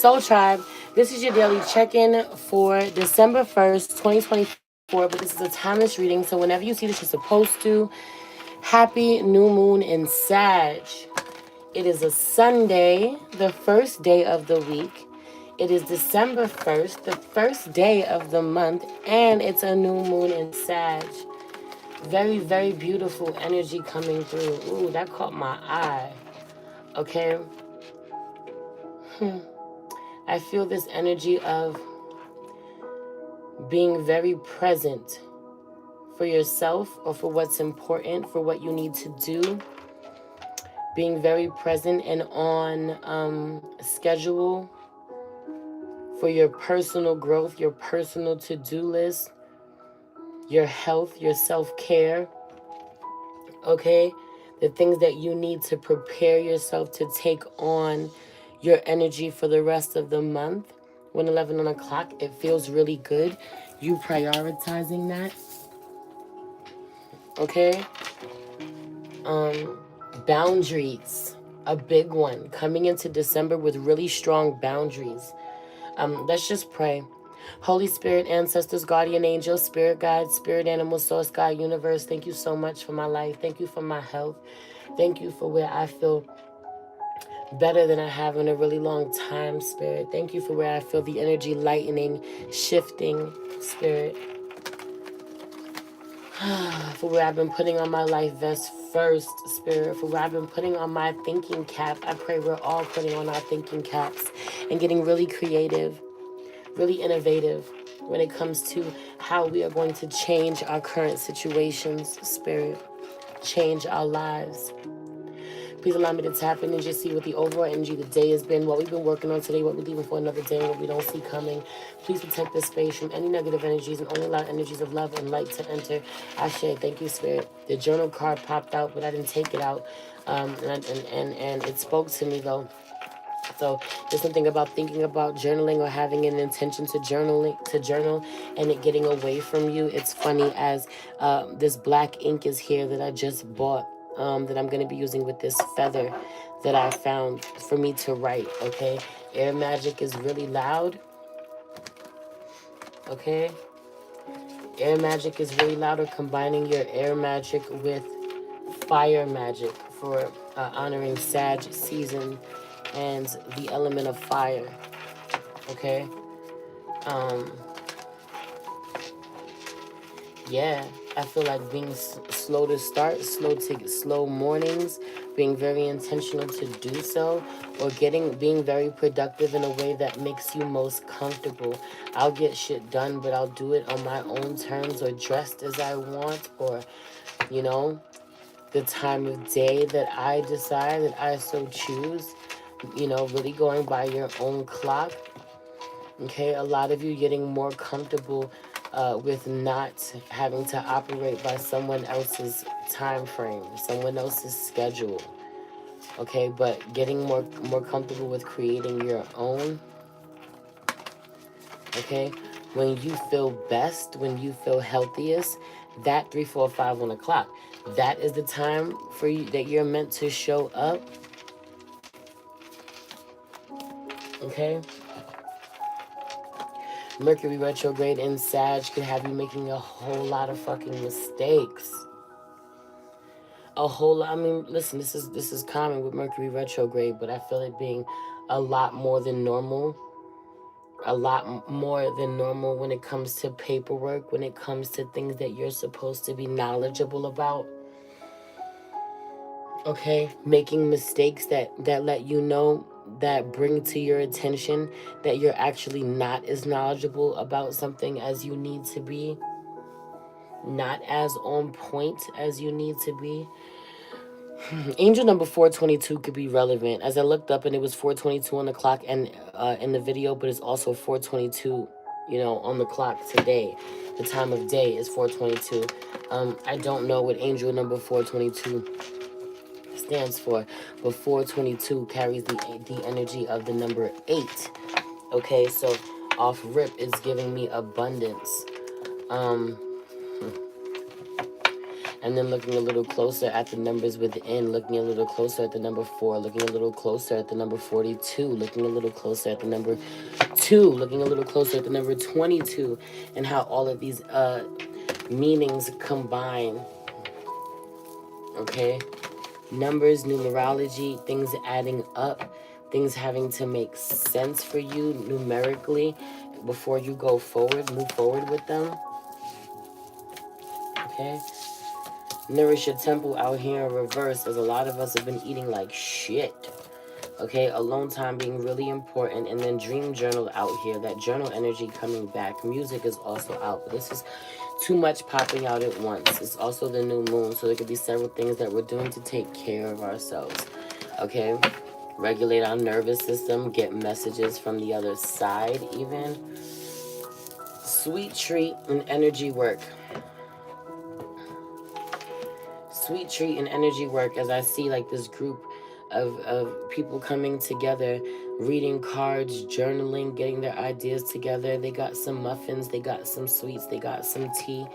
Soul Tribe, this is your daily check-in for December 1st, 2024, but this is a timeless reading, so whenever you see this, you're supposed to. Happy New Moon in Sag. It is a Sunday, the first day of the week. It is December 1st, the first day of the month, and it's a new moon in Sag. Very, very beautiful energy coming through. Ooh, that caught my eye. Okay. I feel this energy of being very present for yourself or for what's important, for what you need to do. Being very present and on schedule for your personal growth, your personal to-do list, your health, your self-care, okay? The things that you need to prepare yourself to take on your energy for the rest of the month. When 11 o'clock, it feels really good. You prioritizing that, okay? Boundaries, a big one. Coming into December with really strong boundaries. Let's just pray. Holy Spirit, ancestors, guardian angels, spirit guides, spirit animals, source, God, universe, thank you so much for my life. Thank you for my health. Thank you for where I feel better than I have in a really long time, Spirit. Thank you for where I feel the energy lightening, shifting, Spirit. For where I've been putting on my life vest first, Spirit. For where I've been putting on my thinking cap. I pray we're all putting on our thinking caps and getting really creative, really innovative when it comes to how we are going to change our current situations, Spirit. Change our lives. Please allow me to tap in and just see what the overall energy of the day has been, what we've been working on today, what we're leaving for another day, what we don't see coming. Please protect this space from any negative energies and only allow energies of love and light to enter. Ashe, thank you, Spirit. The journal card popped out, but I didn't take it out. And it spoke to me, though. So there's something about thinking about journaling or having an intention to journal and it getting away from you. It's funny as this black ink is here that I just bought, that I'm going to be using with this feather that I found for me to write, okay? Air magic is really loud, okay? Air magic is really loud, or combining your air magic with fire magic for honoring Sag season and the element of fire, okay? Yeah, I feel like being slow to start, slow mornings, being very intentional to do so, or being very productive in a way that makes you most comfortable. I'll get shit done, but I'll do it on my own terms, or dressed as I want, or, the time of day that I decide, that I so choose. Really going by your own clock. Okay, a lot of you getting more comfortable with not having to operate by someone else's time frame, someone else's schedule. Okay, but getting more comfortable with creating your own. Okay, when you feel best, when you feel healthiest, that 3, 4, 5, 1 o'clock, that is the time for you that you're meant to show up. Okay. Mercury retrograde in Sag could have you making a whole lot of fucking mistakes. A whole lot. I mean, listen, this is common with Mercury retrograde, but I feel it being a lot more than normal. A lot more than normal when it comes to paperwork, when it comes to things that you're supposed to be knowledgeable about. Okay, making mistakes that let you know, that bring to your attention that you're actually not as knowledgeable about something as you need to be, not as on point as you need to be. Angel number 422 could be relevant. As I looked up, and it was 422 on the clock and in the video, but it's also 422, on the clock today. The time of day is 422. I don't know what angel number 422 stands for, but 422 carries the energy of the number 8. Okay, so off rip is giving me abundance. And then looking a little closer at the numbers within, looking a little closer at the number 4, looking a little closer at the number 42, looking a little closer at the number 2, looking a little closer at the number 22, and how all of these meanings combine. Okay? Numbers, numerology, things adding up, things having to make sense for you numerically before you go forward, move forward with them. Okay? Nourish your temple out here in reverse, as a lot of us have been eating like shit. Okay, alone time being really important, and then dream journal out here, that journal energy coming back. Music is also out, but this is too much popping out at once. It's also the new moon, so there could be several things that we're doing to take care of ourselves. Okay, regulate our nervous system, get messages from the other side even. Sweet treat and energy work. Sweet treat and energy work, as I see like this group of people coming together, reading cards, journaling, getting their ideas together. They got some muffins, they got some sweets, they got some tea.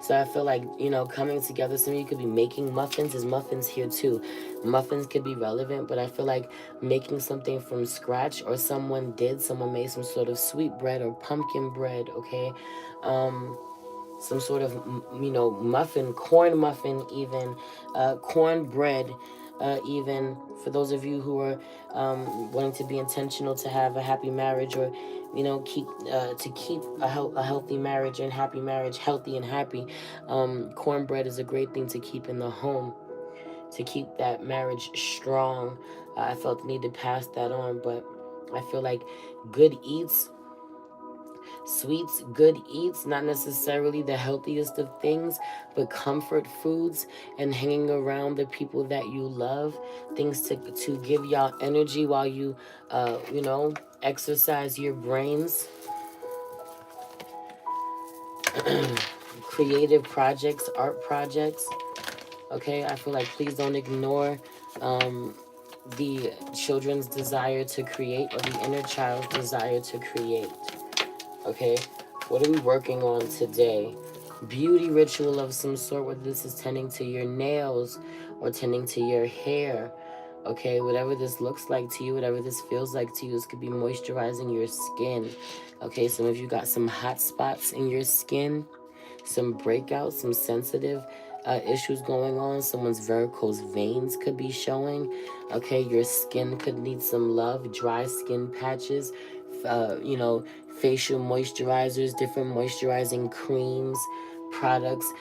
So I feel like, you know, coming together, some of you could be making muffins. There's muffins here too. Muffins could be relevant, but I feel like making something from scratch, or someone made some sort of sweet bread or pumpkin bread, okay? Some sort of, you know, muffin, corn muffin even, cornbread even, for those of you who are wanting to be intentional to have a happy marriage, or, you know, keep a healthy marriage and happy marriage, healthy and happy. Cornbread is a great thing to keep in the home, to keep that marriage strong. I felt the need to pass that on, but I feel like good eats, sweets, good eats, not necessarily the healthiest of things, but comfort foods and hanging around the people that you love, things to give y'all energy while you, you know, exercise your brains. Creative projects, art projects. Okay, I feel like please don't ignore the children's desire to create, or the inner child's desire to create. Okay, what are we working on today? Beauty ritual of some sort, whether this is tending to your nails or tending to your hair. Okay, whatever this looks like to you, whatever this feels like to you, this could be moisturizing your skin. Okay, some of you got some hot spots in your skin, some breakouts, some sensitive issues going on. Someone's varicose veins could be showing. Okay, your skin could need some love, dry skin patches, you know, facial moisturizers, different moisturizing creams, products.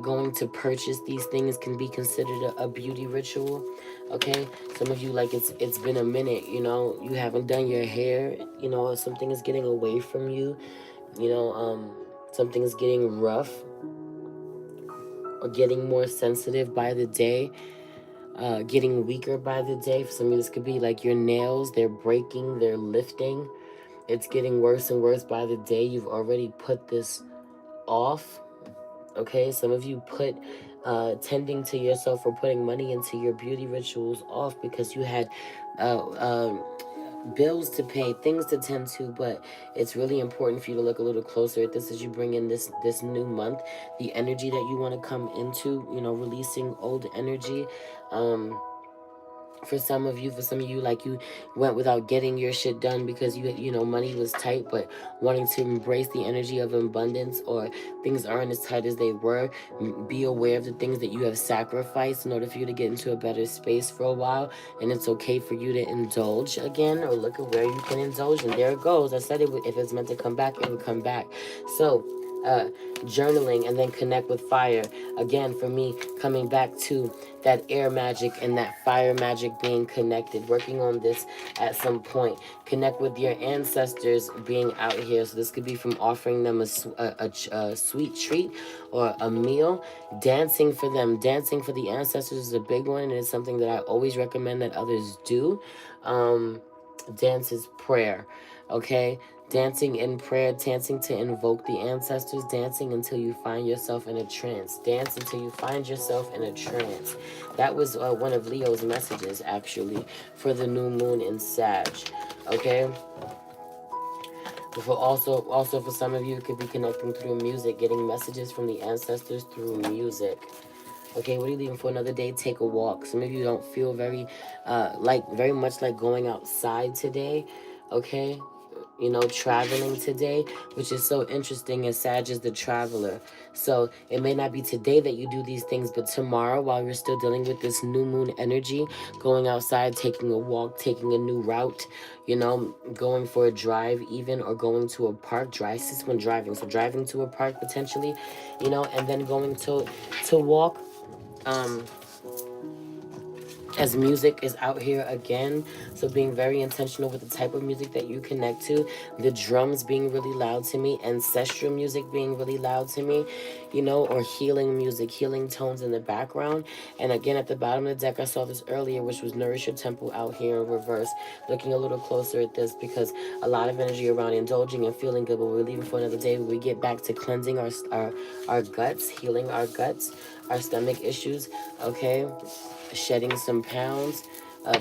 Going to purchase these things can be considered a beauty ritual. Okay, some of you, like, it's been a minute, you know, you haven't done your hair, you know, something is getting away from you, you know, something is getting rough or getting more sensitive by the day, getting weaker by the day. For some of you, this could be like your nails, they're breaking, they're lifting. It's getting worse and worse by the day. You've already put this off. Okay, some of you put tending to yourself or putting money into your beauty rituals off because you had bills to pay, things to tend to. But it's really important for you to look a little closer at this as you bring in this new month, the energy that you want to come into, you know, releasing old energy. For some of you, like, you went without getting your shit done because you know, money was tight, but wanting to embrace the energy of abundance, or things aren't as tight as they were. Be aware of the things that you have sacrificed in order for you to get into a better space for a while, and it's okay for you to indulge again, or look at where you can indulge. And there it goes. I said it, if it's meant to come back, it would come back. So journaling, and then connect with fire. Again, for me, coming back to that air magic and that fire magic being connected, working on this at some point. Connect with your ancestors being out here. So this could be from offering them a sweet treat or a meal. Dancing for them. Dancing for the ancestors is a big one, and it's something that I always recommend that others do. Dance is prayer. Okay, dancing in prayer, dancing to invoke the ancestors, dancing until you find yourself in a trance. Dance until you find yourself in a trance. That was one of Leo's messages, actually, for the new moon in Sag. Okay? For also for some of you, it could be connecting through music, getting messages from the ancestors through music. Okay, what are you leaving for another day? Take a walk. Some of you don't feel very much like going outside today. Okay, traveling today, which is so interesting, as Sag is the traveler. So it may not be today that you do these things, but tomorrow, while you're still dealing with this new moon energy, going outside, taking a walk, taking a new route, going for a drive even, or going to a park. Drive, this when driving. So driving to a park potentially, and then going to walk. Um, as music is out here again, so being very intentional with the type of music that you connect to. The drums being really loud to me, ancestral music being really loud to me, or healing music, healing tones in the background. And again, at the bottom of the deck, I saw this earlier, which was Nourish Your Temple out here in reverse. Looking a little closer at this, because a lot of energy around indulging and feeling good, but we're leaving for another day. We get back to cleansing our guts, healing our guts, our stomach issues. Okay, shedding some pounds,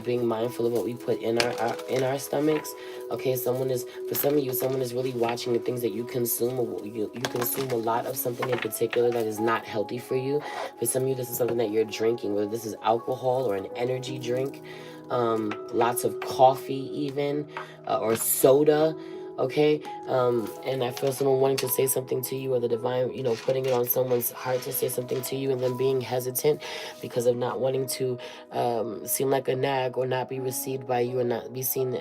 being mindful of what we put in our stomachs. Okay, for some of you, someone is really watching the things that you consume. You consume a lot of something in particular that is not healthy for you. For some of you, this is something that you're drinking, whether this is alcohol or an energy drink, lots of coffee even, or soda. Okay, and I feel someone wanting to say something to you, or the divine, putting it on someone's heart to say something to you, and then being hesitant because of not wanting to seem like a nag, or not be received by you, or not be seen,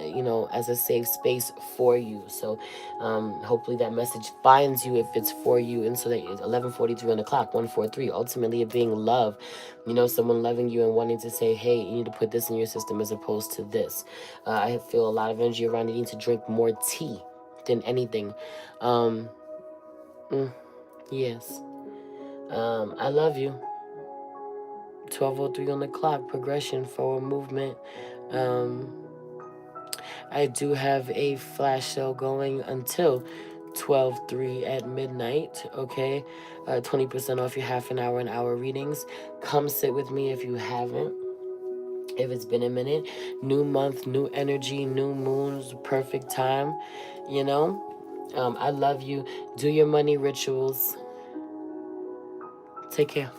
as a safe space for you. So hopefully that message finds you if it's for you. And so that 11:43 on the clock, 143, ultimately it being love, someone loving you and wanting to say, hey, you need to put this in your system as opposed to this. I feel a lot of energy around needing to drink more tea than anything. Um, yes. I love you. 12:03 on the clock, progression, forward movement. Um, I do have a flash sale going until 12:03 at midnight. Okay, 20% off your half an hour and hour readings. Come sit with me if you haven't. If it's been a minute, new month, new energy, new moons, perfect time. I love you. Do your money rituals. Take care.